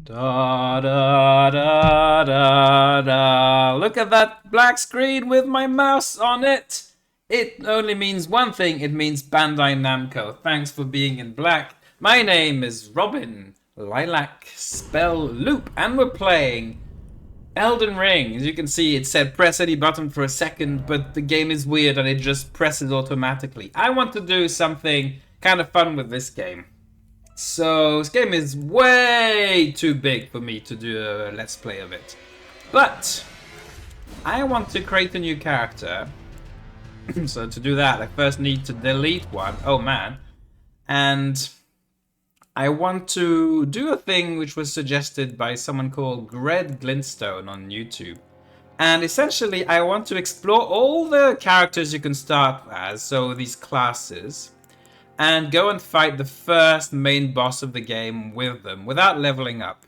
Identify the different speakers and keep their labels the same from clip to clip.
Speaker 1: Da da da da da. Look at that black screen with my mouse on it. It only means one thing. It means Bandai Namco. Thanks for being in black. My name is Robin Lilac Spell Loop, and we're playing Elden Ring. As you can see, it said press any button for a second, but the game is weird and it just presses automatically. I want to do something kind of fun with this game. So this game is way too big for me to do a let's play of it. But I want to create a new character. So to do that, I first need to delete one. Oh man. And I want to do a thing which was suggested by someone called Greg Glintstone on YouTube. And essentially, I want to explore all the characters you can start as, so these classes, and go and fight the first main boss of the game with them without leveling up.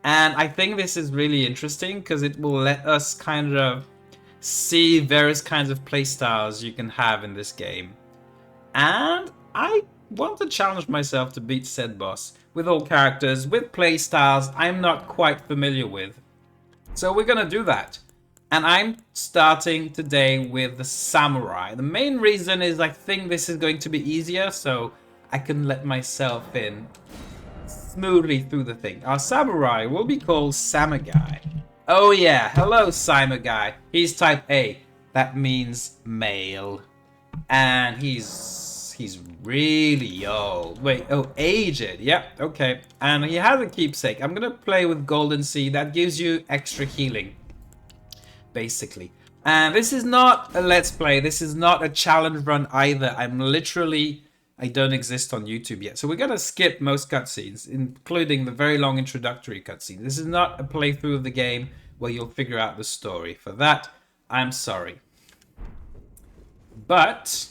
Speaker 1: And I think this is really interesting because it will let us kind of see various kinds of playstyles you can have in this game. And I want to challenge myself to beat said boss with all characters, with playstyles I'm not quite familiar with. So we're gonna do that. And I'm starting today with the samurai. The main reason is I think this is going to be easier, so I can let myself in smoothly through the thing. Our samurai will be called Samagai. Oh yeah, hello Samagai. He's type A. That means male. And he's really old. Wait, oh, aged. Yep, okay. And he has a keepsake. I'm gonna play with Golden Sea. That gives you extra healing, basically. And this is not a let's play. This is not a challenge run either. I don't exist on YouTube yet. So we're gonna skip most cutscenes, including the very long introductory cutscene. This is not a playthrough of the game where you'll figure out the story. For that, I'm sorry. But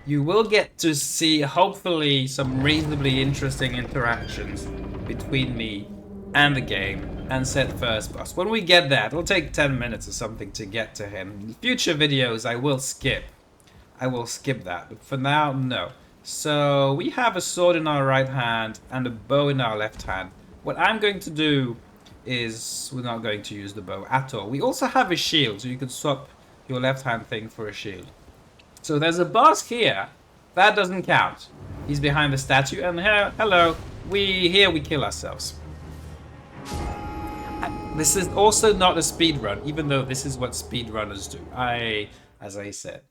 Speaker 1: you will get to see, hopefully, some reasonably interesting interactions between me and the game and said first boss. When we get there, it'll take 10 minutes or something to get to him. In future videos, I will skip that, but for now, no. So we have a sword in our right hand and a bow in our left hand. What I'm going to do is we're not going to use the bow at all. We also have a shield, so you can swap your left hand thing for a shield. So there's a boss here. That doesn't count. He's behind the statue, and here, hello, we kill ourselves. This is also not a speed run, even though this is what speedrunners do. As I said.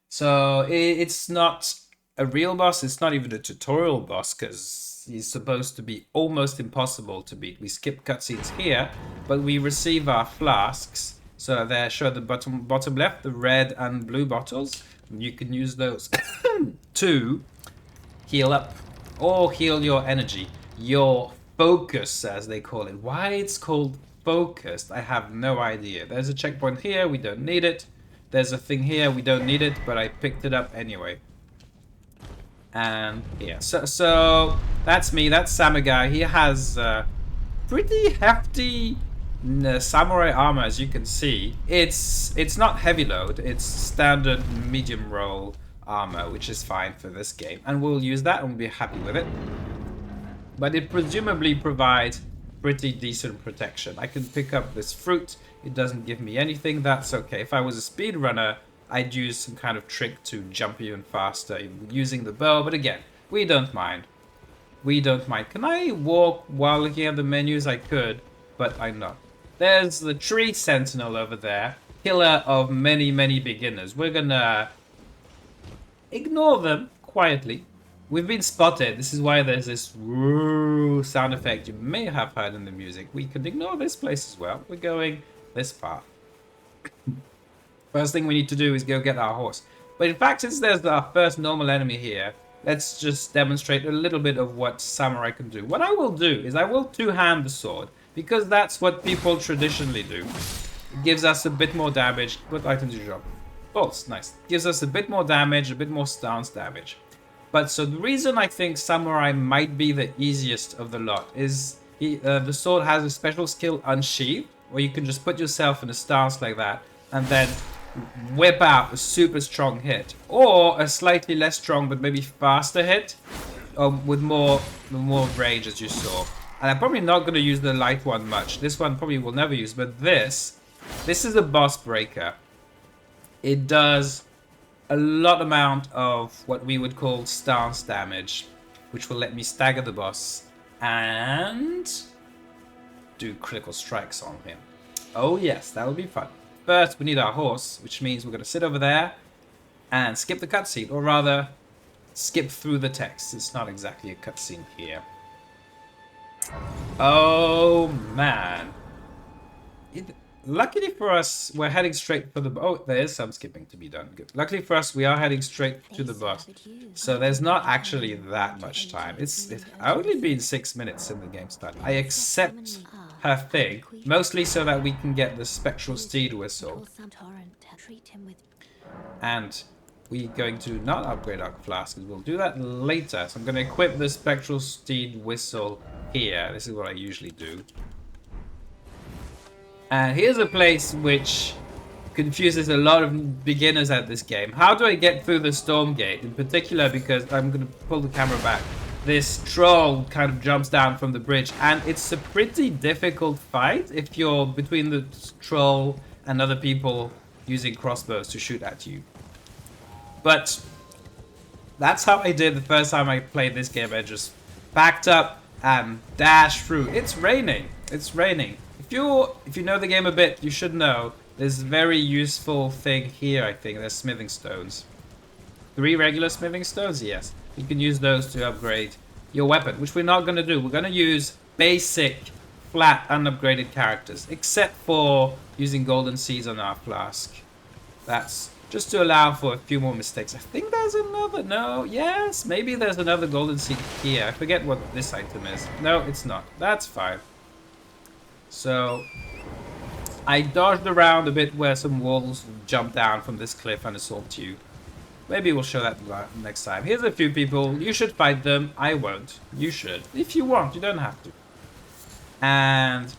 Speaker 1: So it's not a real boss. It's not even a tutorial boss because he's supposed to be almost impossible to beat. We skip cutscenes here, but we receive our flasks. So there, show the bottom left, the red and blue bottles. You can use those to heal up or heal your energy, your focus, as they call it. Why it's called focused, I have no idea. There's a checkpoint here, we don't need it. There's a thing here, we don't need it, but I picked it up anyway. And yeah, so that's me, that's Samagai. He has pretty hefty samurai armor, as you can see. It's not heavy load, it's standard medium roll armor, which is fine for this game. And we'll use that and we'll be happy with it. But it presumably provides pretty decent protection. I can pick up this fruit. It doesn't give me anything. That's okay. If I was a speedrunner, I'd use some kind of trick to jump even faster using the bow. But again, we don't mind. We don't mind. Can I walk while looking at the menus? I could, but I'm not. There's the tree sentinel over there. Killer of many, many beginners. We're gonna ignore them quietly. We've been spotted. This is why there's this sound effect you may have heard in the music. We could ignore this place as well. We're going this path. First thing we need to do is go get our horse. But in fact, since there's our first normal enemy here, let's just demonstrate a little bit of what samurai can do. What I will do is I will two-hand the sword, because that's what people traditionally do. It gives us a bit more damage. What items do you drop? Bolts, nice. Gives us a bit more damage, a bit more stance damage. But so the reason I think Samurai might be the easiest of the lot is the sword has a special skill, Unsheathed, where you can just put yourself in a stance like that and then whip out a super strong hit. Or a slightly less strong but maybe faster hit with more range, as you saw. And I'm probably not going to use the light one much. This one probably will never use. But this is a boss breaker. It does a lot amount of what we would call stance damage, which will let me stagger the boss and do critical strikes on him. Oh yes, that will be fun. First, we need our horse, which means we're going to sit over there and skip the cutscene, or rather, skip through the text. It's not exactly a cutscene here. Oh man. Luckily for us, we're heading straight for the... Oh, there is some skipping to be done. Good. Luckily for us, we are heading straight to the boss. So there's not actually that much time. It's only been 6 minutes since the game started. I accept her thing, mostly so that we can get the spectral steed whistle. And we're going to not upgrade our flask, because we'll do that later. So I'm going to equip the spectral steed whistle here. This is what I usually do. And here's a place which confuses a lot of beginners at this game. How do I get through the storm gate? In particular, because I'm going to pull the camera back. This troll kind of jumps down from the bridge, and it's a pretty difficult fight if you're between the troll and other people using crossbows to shoot at you. But that's how I did the first time I played this game. I just backed up and dashed through. It's raining. It's raining. If you know the game a bit, you should know there's a very useful thing here, I think. There's smithing stones. 3 regular smithing stones? Yes. You can use those to upgrade your weapon, which we're not going to do. We're going to use basic, flat, unupgraded characters, except for using golden seeds on our flask. That's just to allow for a few more mistakes. I think there's another... No, yes, maybe there's another golden seed here. I forget what this item is. No, it's not. That's fine. So, I dodged around a bit where some wolves jumped down from this cliff and assault you. Maybe we'll show that next time. Here's a few people. You should fight them. I won't. You should. If you want, you don't have to. And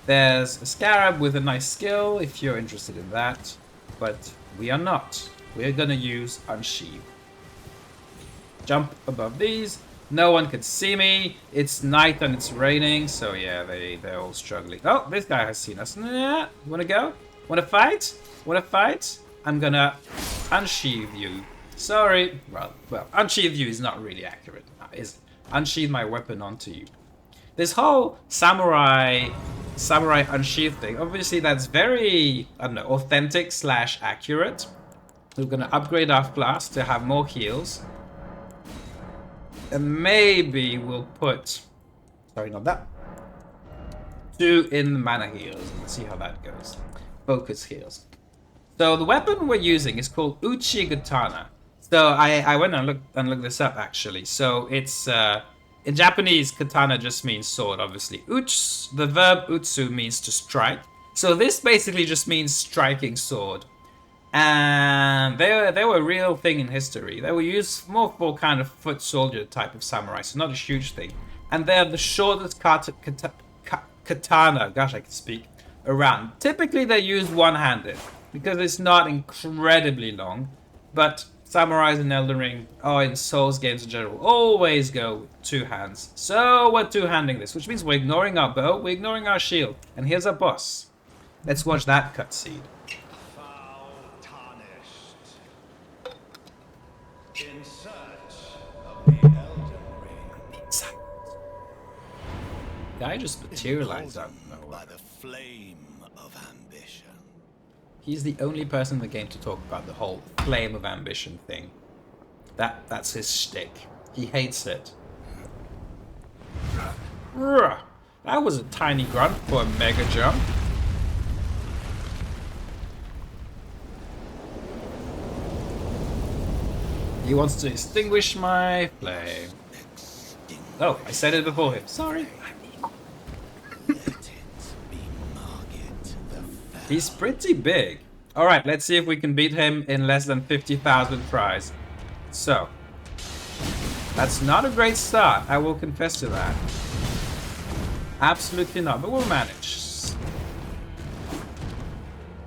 Speaker 1: there's a scarab with a nice skill if you're interested in that. But we are not. We're going to use Unsheathe. Jump above these. No one can see me. It's night and it's raining, so yeah, they're all struggling. Oh, this guy has seen us. Yeah, wanna go? Wanna fight? Wanna fight? I'm gonna unsheathe you. Sorry. Well, unsheathe you is not really accurate, is it? Unsheathe my weapon onto you. This whole samurai unsheathe thing, obviously that's very, I don't know, authentic / accurate. We're gonna upgrade our flask to have more heals. And maybe we'll put... Sorry, not that. 2 in the mana heals. Let's see how that goes. Focus heals. So the weapon we're using is called Uchigatana. So I went and looked this up, actually. So it's... in Japanese, katana just means sword, obviously. The verb utsu means to strike. So this basically just means striking sword. And they were a real thing in history. They were used more for kind of foot soldier type of samurai, so not a huge thing. And they're the shortest katana, gosh I can speak, around. Typically they're used one-handed, because it's not incredibly long. But samurais in Elden Ring, or in Souls games in general, always go with 2 hands. So we're two-handing this, which means we're ignoring our bow, we're ignoring our shield. And here's our boss. Let's watch that cutscene.
Speaker 2: In search of the Elden Ring.
Speaker 1: Guy just materialized out of nowhere.
Speaker 2: By the flame of ambition.
Speaker 1: He's the only person in the game to talk about the whole flame of ambition thing. That's his shtick. He hates it. That was a tiny grunt for a mega jump. He wants to extinguish my flame. Oh, I said it before him. Sorry.
Speaker 2: Let it be Margit, the
Speaker 1: He's pretty big. Alright, let's see if we can beat him in less than 50,000 tries. So, that's not a great start, I will confess to that. Absolutely not, but we'll manage.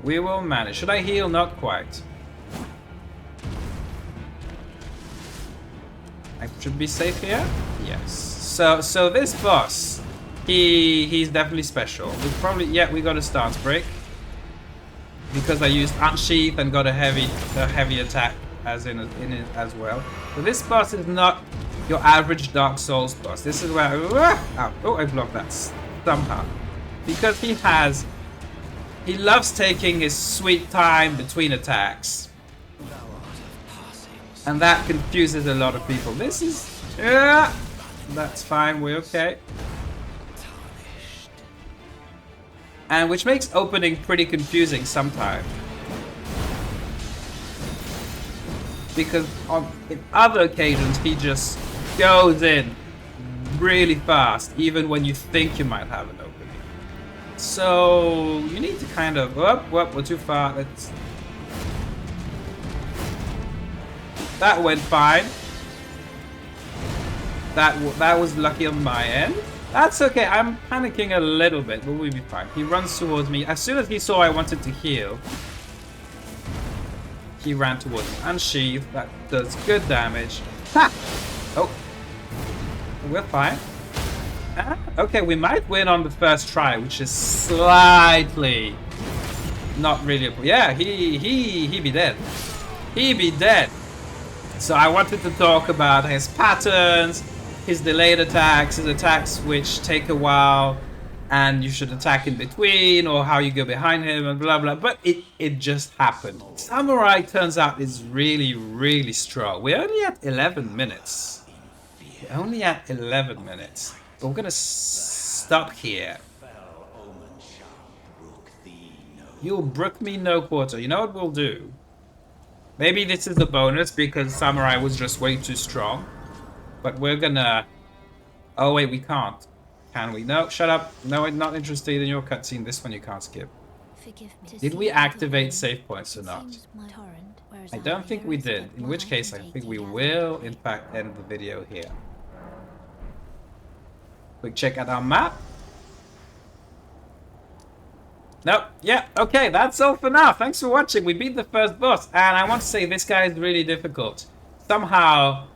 Speaker 1: We will manage. Should I heal? Not quite. I should be safe here? Yes. So this boss He's definitely special. We got a stance break. Because I used Unsheath and got a heavy attack in it as well. So this boss is not your average Dark Souls boss. This is where I blocked that somehow. Because he loves taking his sweet time between attacks. And that confuses a lot of people. This is that's fine, we're okay. And which makes opening pretty confusing sometimes. Because in other occasions he just goes in really fast, even when you think you might have an opening. So you need to kind of we're too far. That went fine. That was lucky on my end. That's okay, I'm panicking a little bit, but we'll be fine. He runs towards me. As soon as he saw I wanted to heal, he ran towards me. Unsheath, that does good damage. Ha! Oh. We're fine. Okay, we might win on the first try, which is slightly not really. Yeah, he be dead. He be dead. So I wanted to talk about his patterns, his delayed attacks, his attacks which take a while and you should attack in between, or how you go behind him and blah blah, but it just happened. Samurai turns out is really strong. We're only at 11 minutes. We're only at 11 minutes. But we're gonna stop here. You'll brook me no quarter. You know what we'll do? Maybe this is a bonus because Samurai was just way too strong. But we're gonna... Oh wait, we can't. Can we? No, shut up. No, I'm not interested in your cutscene. This one you can't skip. Did we activate save points or not? I don't think we did. In which case, I think we will, in fact, end the video here. Quick check at our map. Nope. Yeah, okay, that's all for now. Thanks for watching. We beat the first boss, and I want to say this guy is really difficult. Somehow,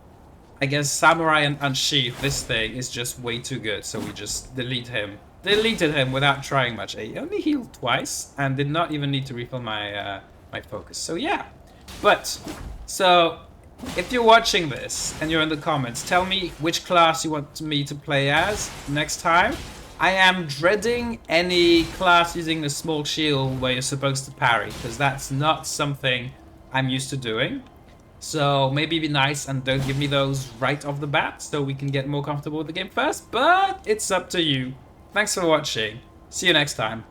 Speaker 1: I guess Samurai and Unsheath, this thing is just way too good, so we just deleted him without trying much. He only healed twice, and did not even need to refill my my focus. So yeah, but so if you're watching this and you're in the comments, tell me which class you want me to play as next time. I am dreading any class using a small shield where you're supposed to parry, because that's not something I'm used to doing. So maybe be nice and don't give me those right off the bat so we can get more comfortable with the game first, but it's up to you. Thanks for watching. See you next time.